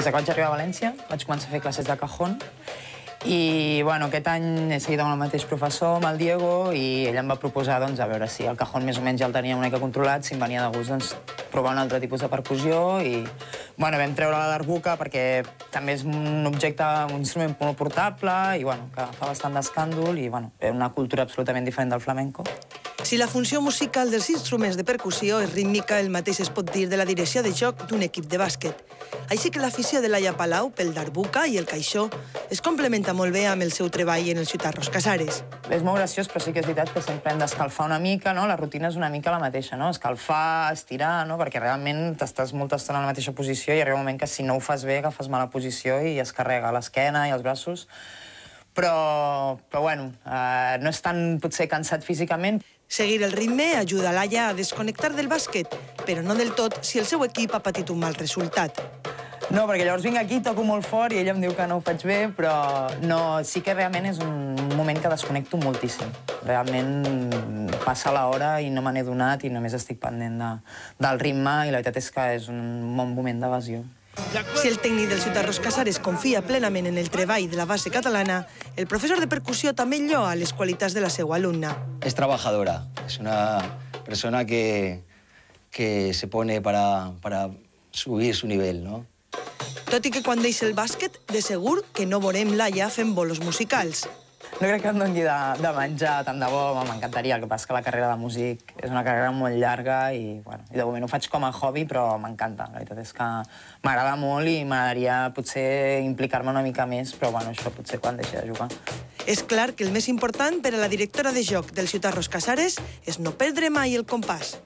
Des que vaig arribar a València vaig començar a fer classes de cajón i aquest any he seguit amb el mateix professor, amb el Diego, i ell em va proposar a veure si el cajón més o menys ja el tenia una mica controlat, si em venia de gust provar un altre tipus de percussió i vam treure la darbuka perquè també és un objecte, un instrument molt portable i que fa bastant d'escàndol i una cultura absolutament diferent del flamenco. Si la funció musical dels instruments de percussió és rítmica, el mateix es pot dir de la direcció de joc d'un equip de bàsquet. Així que l'afició de Laia Palau pel darbuka i el caixó es complementa molt bé amb el seu treball en el Ciutat Casares. És molt graciós, però sí que és veritat que sempre hem d'escalfar una mica, la rutina és una mica la mateixa, escalfar, estirar, perquè realment t'estàs molta estona en la mateixa posició i arriba un moment que si no ho fas bé agafes mala posició i es carrega l'esquena i els braços. Però no és tan potser cansat físicament. Seguir el ritme ajuda Laia a desconnectar del bàsquet, però no del tot si el seu equip ha patit un mal resultat. No, perquè llavors vinc aquí, toco molt fort i ella em diu que no ho faig bé, però sí que realment és un moment que desconnecto moltíssim. Realment passa l'hora i no me n'he donat i només estic pendent del ritme i la veritat és que és un bon moment d'evasió. Si el tècnic del Ciutat Casares confia plenament en el treball de la base catalana, el professor de percussió també lloa les qualitats de la seva alumna. Es trabajadora, es una persona que se pone para subir su nivel, ¿no? Tot i que quan deixa el bàsquet, de segur que no veurem Laia fent bolos musicals. No crec que em doni de menjar, tant de bo, m'encantaria. El que passa és que la carrera de músic és una carrera molt llarga i de moment ho faig com a hobby, però m'encanta. La veritat és que m'agrada molt i m'agradaria potser implicar-me una mica més, però això potser quan deixi de jugar. És clar que el més important per a la directora de joc del Ciutat Casares és no perdre mai el compàs.